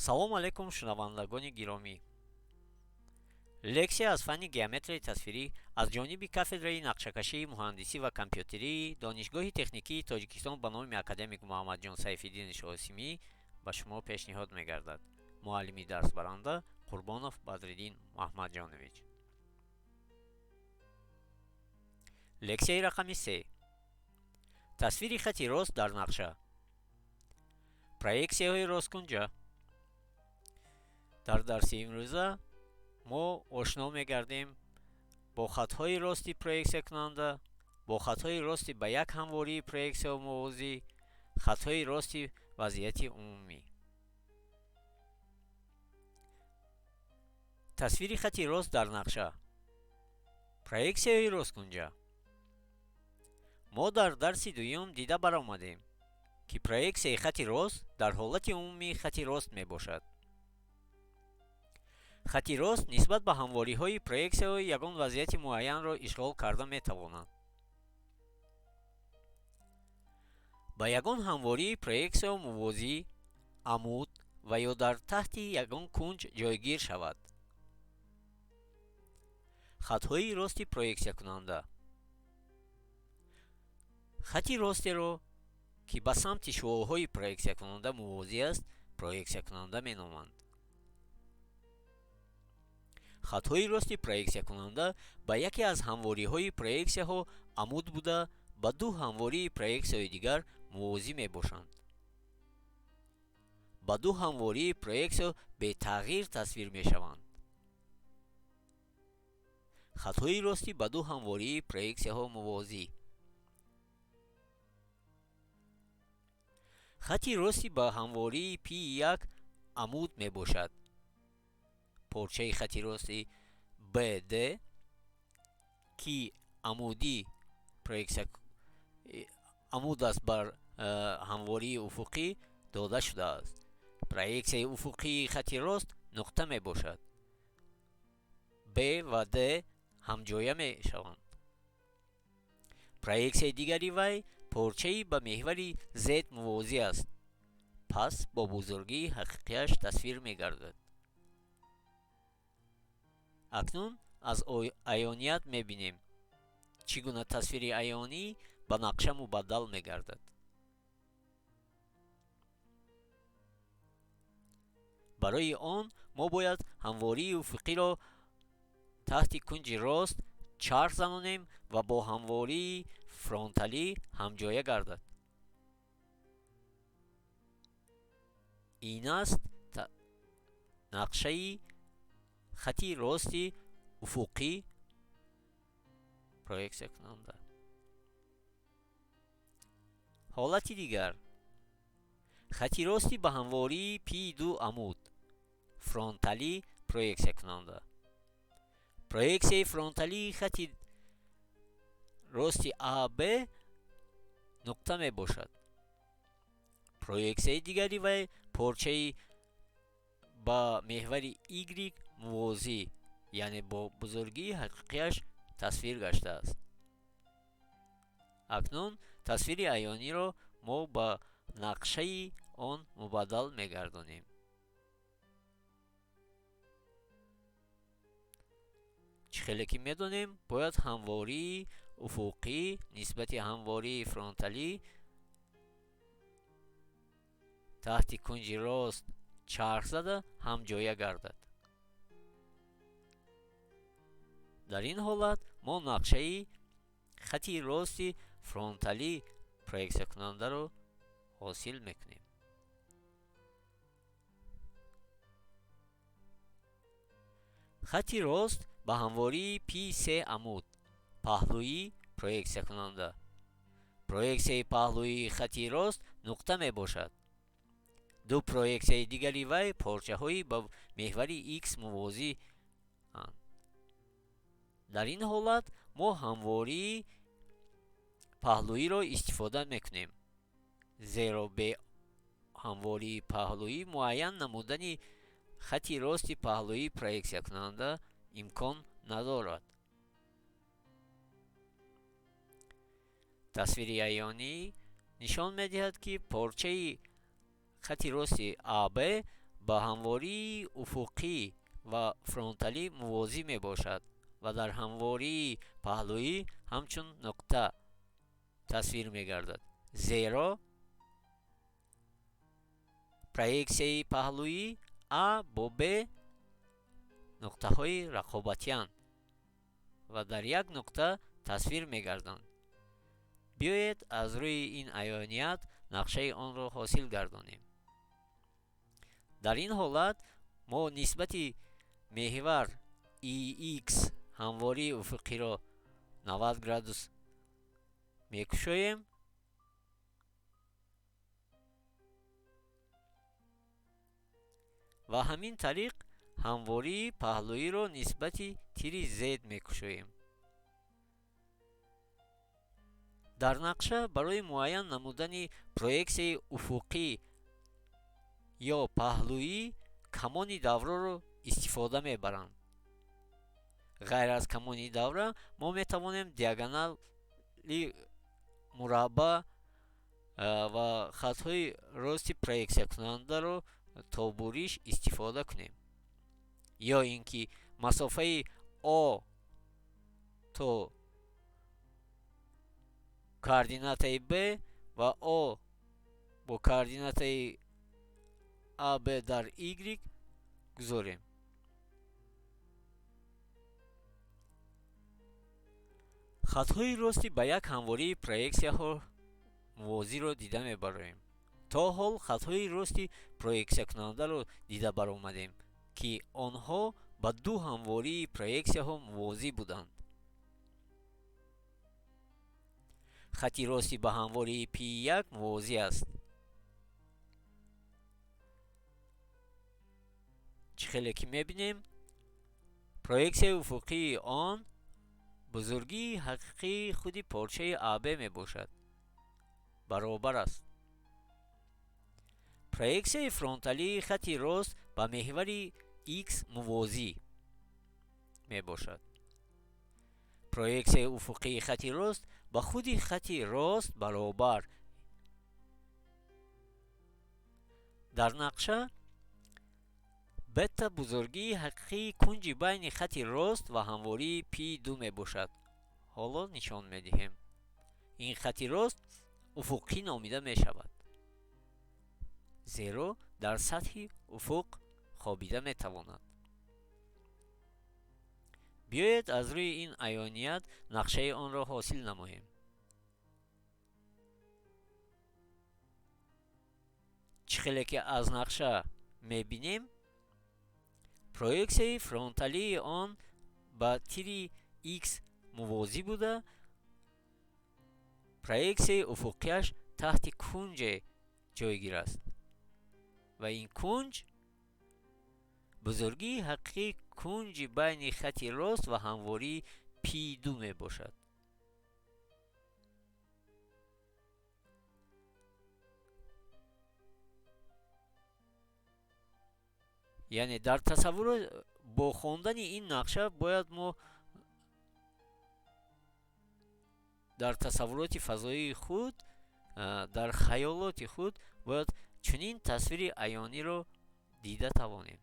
салом алейкум шунавандагони гиромӣ. лексия аз фанни геометрияи тасвирӣ аз ҷониби кафедраи нақшакашии муҳандисӣ ва компютерии донишгоҳи техникии тоҷикистон ба номи академик муҳаммадҷон сайфиддини шосимӣ ба шумо пешниҳод мегардад. муаллими дарсбаранда қурбонов бадриддин маҳмадҷонович. лексияи рақами 3. тасвири хати рост дар нақша. проексияҳои росткунҷа. дар дарси имрӯза мо ошно мегардем бо хатҳои рости проексиякунанда, бо хатҳои рости ба як ҳамвории проексияҳо мувозӣ, хатҳои рости вазъияти умумӣ. тасвири хати рост дар нақша. проексияҳои росткунҷа. мо дар дарси дуюм дида баромадем ки проексияи хати рост дар ҳолати умумӣ хати рост мебошад. хати рост нисбат ба ҳамвориҳои проексияҳо ягон вазъияти муайянро ишғол карда метавонад. ба ягон ҳамвории проексияҳо мувозӣ, амуд ва ё дар таҳти ягон кунҷ ҷойгир шавад. хатҳои рости проексиякунанда. хати ростеро ки ба самти шуоҳои проексиякунанда мувозӣ аст, проексиякунанда меноманд. хатҳои рости проексиякунанда ба яке аз ҳамвориҳои проексияҳо амуд буда ба ду ҳамвории проексияҳои дигар мувозӣ мебошанд. ба ду ҳамвории проексияҳо бетағйир тасвир мешаванд. хатҳои рости ба ду ҳамвории проексияҳо мувозӣ. хати рости ба ҳамвории P1 амуд мебошад. порчаи хати рости BD ки амуди амуд аст бар ҳамвории уфуқӣ дода шудааст. проексияи уфуқии хати рост нуқта мебошад. B ва D ҳамҷоя мешаванд. проексияи дигари вай порчаи ба меҳвари Z мувозӣ аст. пас бо бузургии ҳақиқияш тасвир мегардад. акнун аз аёният мебинем чӣ гуна тасвири аёнӣ ба нақша мубаддал мегардад. барои он мо бояд ҳамвории уфуқиро таҳти кунҷи рост чарх занонем ва бо ҳамвории фронталӣ ҳамҷоя гардад. ин аст нақшаи хати рости уфуқӣ проексиякунанда. ҳолати дигар. хати рости ба ҳамвории P2 амуд фронталӣ проексиякунанда. проексияи фронталии хати рости AB нуқта мебошад. проексияи дигари вай порчаи ба меҳвари Y мувозӣ, яъне бо бузургии ҳақиқияш тасвир гаштааст. акнун тасвири аёниро мо ба нақшаи он мубаддал мегардонем. чӣ хеле ки медонем, бояд ҳамвории уфуқӣ нисбати ҳамвории фронталӣ таҳти кунҷи рост чарх зада ҳамҷоя гардад. дар ин ҳолат мо нақшаи хати рости фронталӣ проексиякунандаро ҳосил мекунем. хати рост ба ҳамвории P3 амуд паҳлӯӣ проексиякунанда. проексияи паҳлӯии хати рост нуқта мебошад. ду проексияи дигари вай порчаҳои ба меҳвари X мувозӣ анд. дар ин ҳолат мо ҳамвории паҳлӯиро истифода мекунем, зеро бе ҳамвории паҳлӯӣ муайян намудани хати рости паҳлӯии проексиякунанда имкон надорад. тасвири аёнӣ нишон медиҳад ки порчаи хати рости AB ба ҳамвории уфуқӣ ва фронталӣ мувозӣ мебошад ва дар ҳамвории паҳлӯӣ ҳамчун нуқта тасвир мегардад, зеро проексияи паҳлӯӣ А бо Б нуқтаҳои рақобатиянд ва дар як нуқта тасвир мегарданд. биёед аз рӯи ин аёният нақшаи онро ҳосил гардонем. дар ин ҳолат мо нисбати меҳвар EX ҳамвории уфуқиро 90 градус мекушоем ва ҳамин тариқ ҳамвории паҳлӯиро нисбати тири Z мекушоем. дар нақша барои муайян намудани проексияи уфуқӣ ё паҳлӯӣ камони давраро истифода мебаранд. ғайр аз камони давра мо метавонем диагонали мураббаъ ва хатҳои рости проексиякунандаро то буриш истифода кунем, ё ин ки масофаи О то координатаи Б ва О бо координатаи АБ дар Y гузорем. хатҳои рости ба як ҳамвории проексияҳо мувозиро дида мебароем. то ҳол хатҳои рости проексиякунандаро дида баромадем, ки онҳо ба ду ҳамвории проексияҳо мувозӣ буданд. хати рости ба ҳамвории P1 мувозӣ аст. чӣ хеле ки мебинем, проексияи уфуқии он бузургии ҳақиқии худи порчаи АБ мебошад, баробар аст. проексияи фронталии хати рост ба меҳвари X мувозӣ мебошад. проексияи уфуқии хати рост ба худи хати рост баробар. дар нақша бета бузургии ҳақиқии кунҷи байни хати рост ва ҳамвории P2 мебошад. ҳоло нишон медиҳем. ин хати рост уфуқӣ номида мешавад, зеро дар сатҳи уфуқ хобида метавонад. биёед аз рӯи ин аёният нақшаи онро ҳосил намоем. чӣ хеле ки аз нақша мебинем, проексияи фронталии он ба тири X мувозӣ буда, проексияи уфуқияш таҳти кунҷе ҷойгир аст ва ин кунҷ бузургии ҳақиқии кунҷи байни хати рост ва ҳамвории P2 мебошад. яъне дар тасаввур бо хондани ин нақша бояд мо дар тасаввуроти фазоии худ, дар хаёлоти худ бояд чунин тасвири аёниро дида тавонем.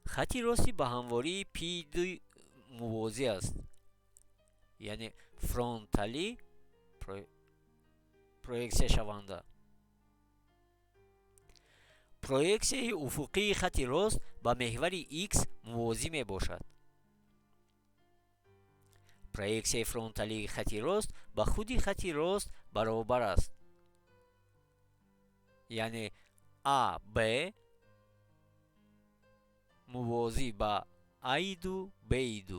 хати рости ба ҳамвории P2 мувозӣ аст, яъне фронталӣ проексияшаванда. проексияи уфуқии хати рост ба меҳвари X мувозӣ мебошад. проексияи фронталии хати рост ба худи хати рост баробар аст, яъне AB мувозӣ ба A2 B2.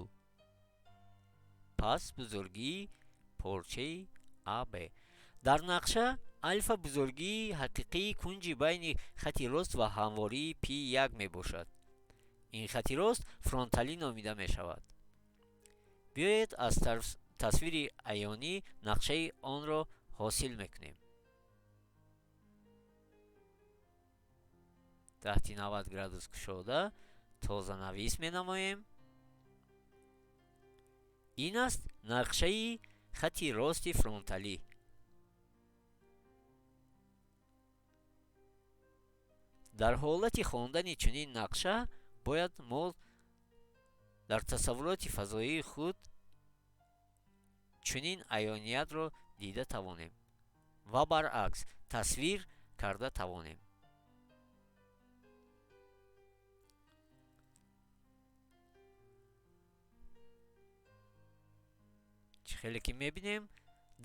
пас бузургии порчаи AB. дар нақша альфа бузургии ҳақиқии кунҷи байни хати рост ва ҳамвории P1 мебошад. ин хати рост фронталӣ номида мешавад. биёед аз тасвири аёнӣ нақшаи онро ҳосил мекунем. таҳти 90 градус кушода тозанавис менамоем. ин аст нақшаи хати рости фронталӣ. дар ҳолати хондани чунин нақша бояд мо дар тасаввуроти фазоии худ чунин аёниятро дида тавонем ва баръакс тасвир карда тавонем. чӣ хеле ки мебинем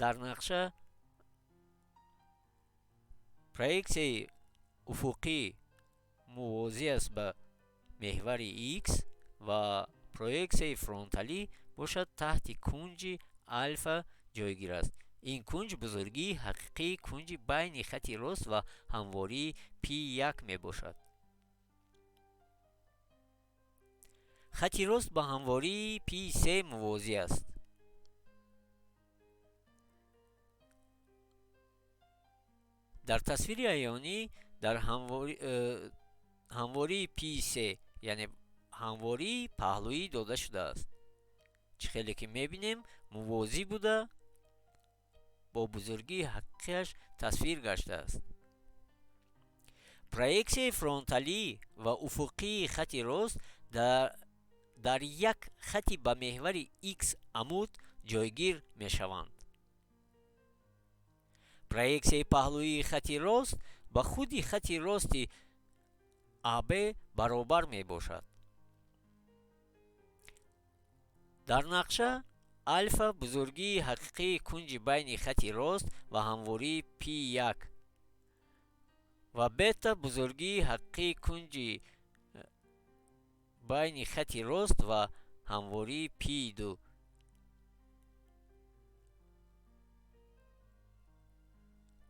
дар нақша проексияи уфуқӣ мувозӣ аст ба меҳвари x ва проексияи фронталӣ бошад таҳти кунҷи альфа ҷойгир аст. ин кунҷ бузургии ҳақиқии кунҷи байни хати рост ва ҳамвории p1 мебошад. хати рост ба ҳамвории p3 мувозӣ аст. дар тасвири аёнӣ дар ҳамвории p3 яъне ҳамвории паҳлӯӣ дода шудааст. чӣ хеле ки мебинем мувозӣ буда бо бузургии ҳақиқиаш тасвир гаштааст. проексияи фронталӣ ва уфуқии хати рост дар як хати ба меҳвари x амуд ҷойгир мешаванд. проексияи паҳлӯии хати рост ба худи хати рости AB баробар мебошад. дар нақша альфа бузургии ҳақиқии кунҷи байни хати рост ва ҳамвории p1 ва бета бузургии ҳақиқии кунҷи байни хати рост ва ҳамвории p2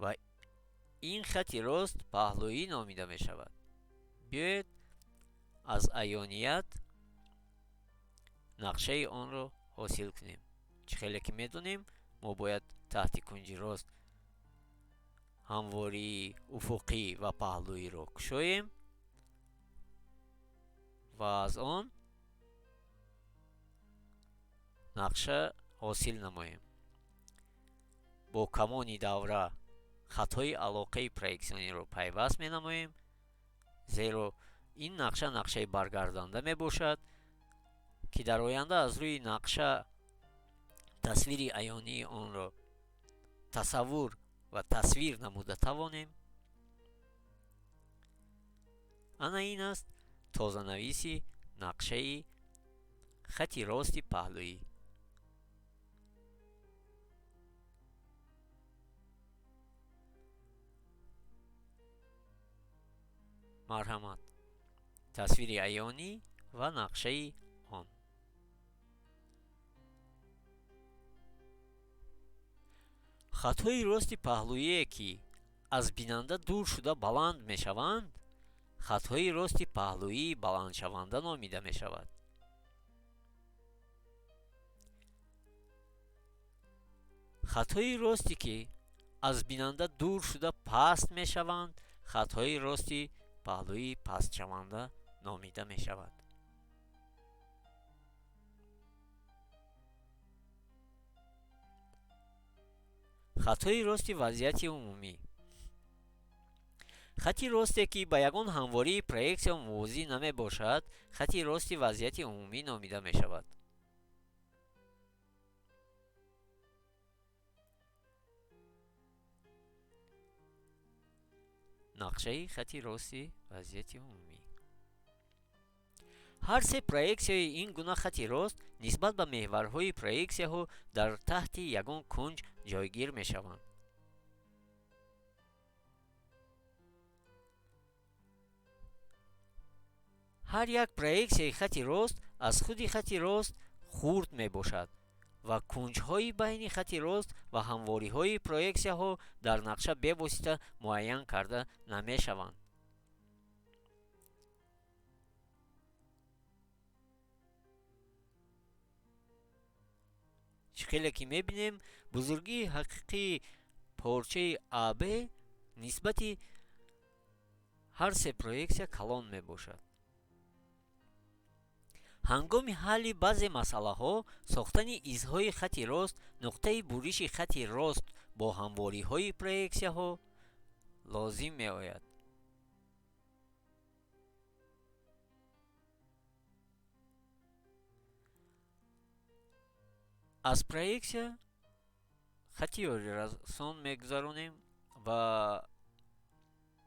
ва ин хати рост паҳлӯӣ номида мешавад. биёед аз аёният нақшаи онро ҳосил кунем. чӣ хеле ки медонем мо бояд таҳти кунҷи рост ҳамвории уфуқӣ ва паҳлӯиро кушоем ва аз он нақша ҳосил намоем. бо камони давра хатҳои алоқаи проексиониро пайваст менамоем, зеро ин нақша нақшаи баргарданда мебошад ки дар оянда аз рӯи нақша тасвири аёнии онро тасаввур ва тасвир намуда тавонем. ана ин аст тозанависи нақшаи хати рости паҳлӯӣ. марҳамат. тасвири аёнӣ ва нақшаи он. хатҳои рости паҳлӯие ки аз бинанда дур шуда баланд мешаванд, хатҳои рости паҳлӯии баландшаванда номида мешавад. хатҳои росте ки аз бинанда дур шуда паст мешаванд, хатҳои рости паҳлӯии пастшаванда номида мешавад. хатҳои рости вазъияти умумӣ. хати росте ки ба ягон ҳамвории проексия мувозӣ намебошад, хати рости вазъияти умумӣ номида мешавад. нақшаи хати рости вазъияти умумӣ. ҳар се проексияи ин гуна хати рост нисбат ба меҳварҳои проексияҳо дар таҳти ягон кунҷ ҷойгир мешаванд. ҳар як проексияи хати рост аз худи хати рост хурд мебошад ва кунҷҳои байни хати рост ва ҳамвориҳои проексияҳо дар нақша бевосита муайян карда намешаванд. чӣ хеле ки мебинем бузургии ҳақиқии порчаи AB нисбати ҳар се проексия калон мебошад. ҳангоми ҳалли баъзе масъалаҳо сохтани изҳои хати рост нуқтаи буриши хати рост бо ҳамвориҳои проексияҳо лозим меояд. аз проекция хати ёрирасон мегузаронем ва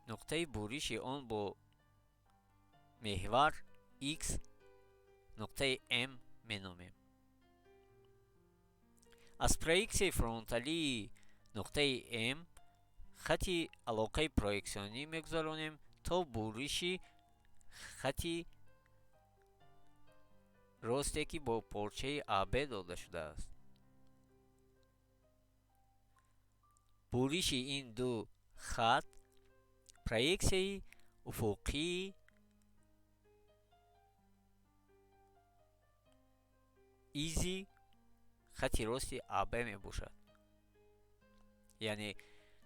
нуқтаи буриши он бо меҳвар x нуқтаи m меномем. аз проексияи фронталии нуқтаи m хати алоқаи проексионӣ мегузаронем то буриши хати росте ки бо порчаи ab дода шудааст. буриши ин ду хат проексияи уфуқии изи хати рости ab мебошад. яъне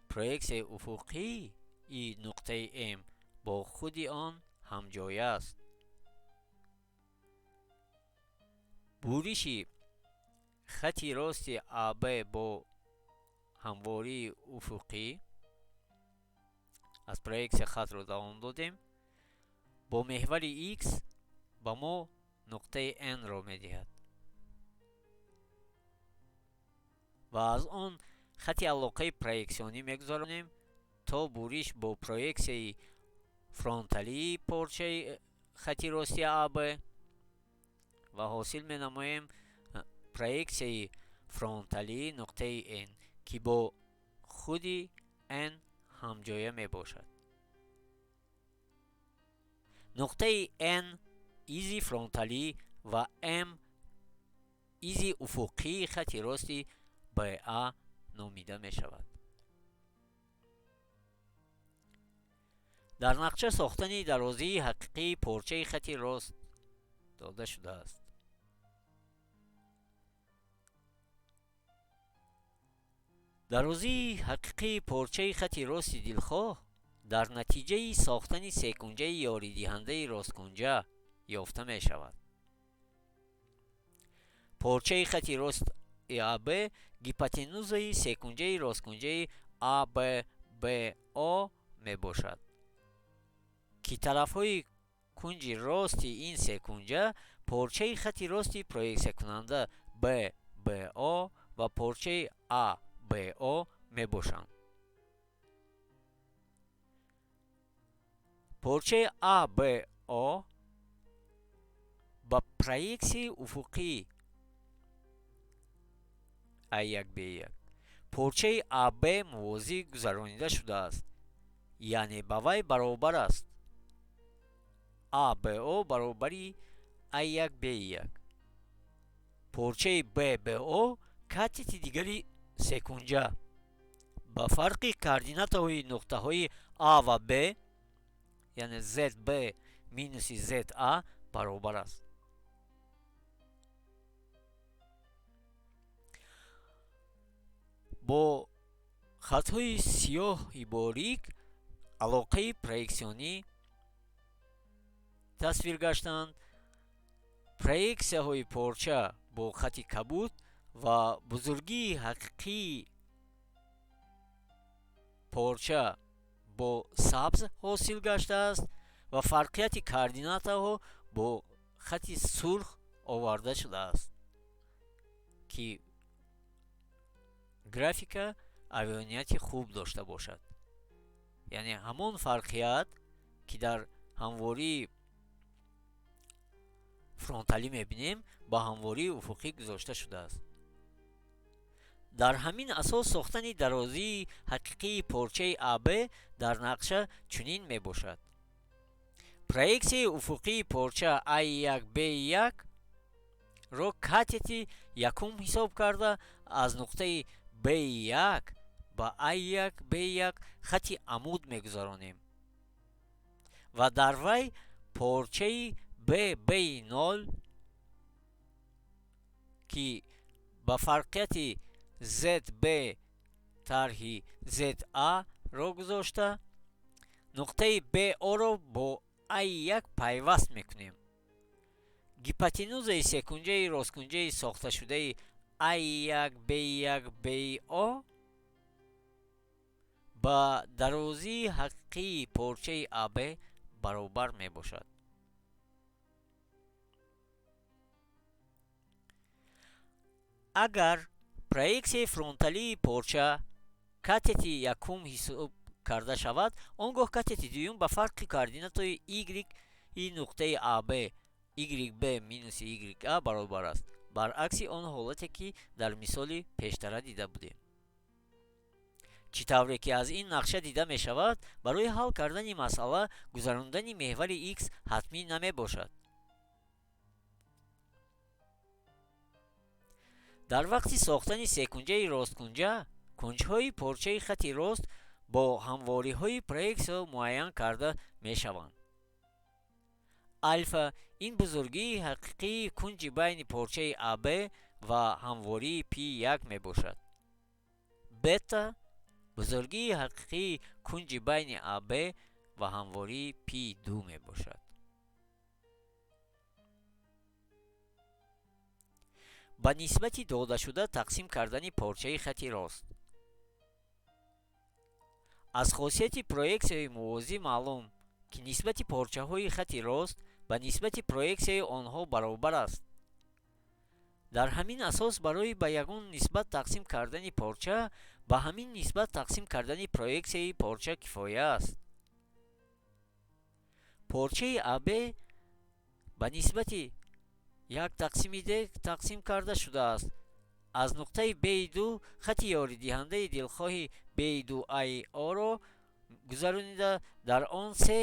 проексияи уфуқии и нуқтаи m бо худи он ҳамҷоя аст. буриши хати рости ab бо ҳамвории уфуқӣ, аз проексия хатро давом додем, бо меҳвари x ба мо нуқтаи n-ро медиҳад ва аз он хати алоқаи проексионӣ мегузаронем то буриш бо проексияи фронталии порчаи хати рости ab ва ҳосил менамоем проексияи фронталии нуқтаи n ки бо худи n ҳамҷоя мебошад. нуқтаи n изи фронталӣ ва m изи уфуқии хати рости ба номида мешавад. дар нақша сохтани дарозии ҳақиқии порчаи хати рост дода шудааст. дарозии ҳақиқии порчаи хати рости дилхоҳ дар натиҷаи сохтани секунҷаи ёридиҳандаи росткунҷа ёфта мешавад. порчаи хати рости ab гипотенузаи секунҷаи росткунҷаи ABBO мебошад ки тарафҳои кунҷи рости ин секунҷа порчаи хати рости проексиякунанда BBO ва порчаи ABO мебошанд. порчаи ABO ба проексияи уфуқии A1B1 порчаи AB мувозӣ гузаронида шудааст, яъне ба вай баробар аст. ABO баробари A1B1. порчаи BBO катети дигари секунҷа ба фарқи координатаҳои нуқтаҳои A ва B, яъне ZB минуси ZA баробар аст. бо хатҳои сиёҳи борик алоқаи проексионӣ тасвир гаштанд. проексияҳои порча бо хати кабуд ва бузургии ҳақиқии порча бо сабз ҳосил гаштааст ва фарқияти координатаҳо бо хати сурх оварда шудааст ки графика авионияти хуб дошта бошад. яъне ҳамон фарқият ки дар ҳамвории фронталӣ мебинем ба ҳамвории уфуқӣ гузошта шудааст. дар ҳамин асос сохтани дарозии ҳақиқии порчаи AB дар нақша чунин мебошад. проексияи уфуқии порча A1B1 ро катети якум ҳисоб карда аз нуқтаи B1 ба A1B1 хати амуд мегузаронем ва дар вай порчаи BB0 ки ба фарқияти ZB тарҳи ZA ро гузошта нуқтаи BO-ро бо A1 пайваст мекунем. гипотенузаи секунҷаи росткунҷаи сохташудаи A1B1BO ба дарозии ҳақиқии порчаи AB баробар мебошад. агар проексияи фронталии порча катети якум ҳисоб карда шавад, он гоҳ катети дуюм ба фарқи координатаи y и нуқтаи ab yb минус ya баробар аст, баръакси он ҳолате ки дар мисоли пештара дида будем. чӣ тавре ки аз ин нақша дида мешавад, барои ҳал кардани масъала гузарондани меҳвари x ҳатмӣ намебошад. дар вақти сохтани секунҷаи росткунҷа, кунҷҳои порчаи хати рост бо ҳамвориҳои проексия муайян карда мешаванд. альфа ин бузургии ҳақиқии кунҷи байни порчаи ab ва ҳамвории p1 мебошад. бета бузургии ҳақиқии кунҷи байни ab ва ҳамвории p2 мебошад. ба нисбати додашуда тақсим кардани порчаи хати рост. аз хосияти проексияи мувозӣ маълум, ки нисбати порчаҳои хати рост ба нисбати проексияи онҳо баробар аст. дар ҳамин асос барои ба ягон нисбат тақсим кардани порча ба ҳамин нисбат тақсим кардани проексияи порча кифоя аст. порчаи ab ба нисбати 1/d тақсим карда шудааст. аз нуқтаи b2 хати ёридиҳандаи дилхоҳи b2io-ро гузаронида, дар он се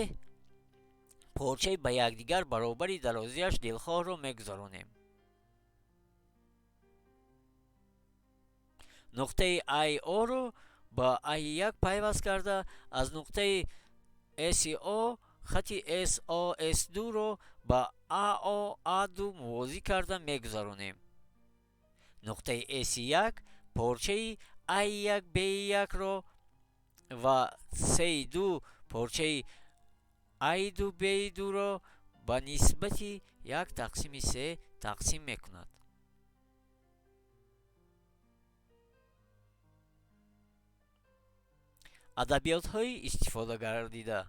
порчаи ба якдигар баробари дарозияш дилхоҳро мегузаронем. нуқтаи io-ро ба i1 пайваст карда, аз нуқтаи SO хати SO2-ро ба AO-A2 мувозӣ карда мегузаронем. нуқтаи S1 порчаи i1-b1-ро ва C2 порчаи i2-b2-ро ба нисбати 1/3 тақсим мекунад. адабиётҳои истифодагардида.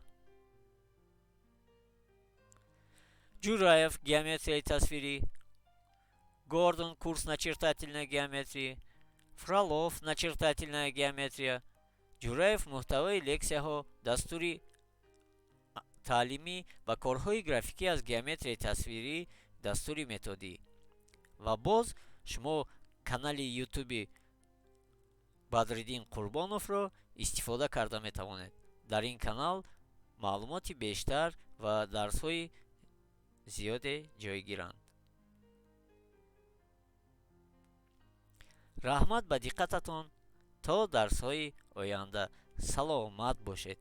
ҷураев геометрияи тасвирӣ, гордон курс начертательной геометрии, фролов начертательная геометрия, ҷураев муҳтавои лексияҳо, дастури таълимӣ ва корҳои графикӣ аз геометрияи тасвирӣ, дастури методӣ. ва боз шумо канали ютуби Бадриддин Қурбоновро истифода карда метавонед. дар ин канал маълумоти бештар ва дарсҳои зиёде ҷойгиранд. раҳмат ба диққататон. то дарсҳои оянда саломат бошед.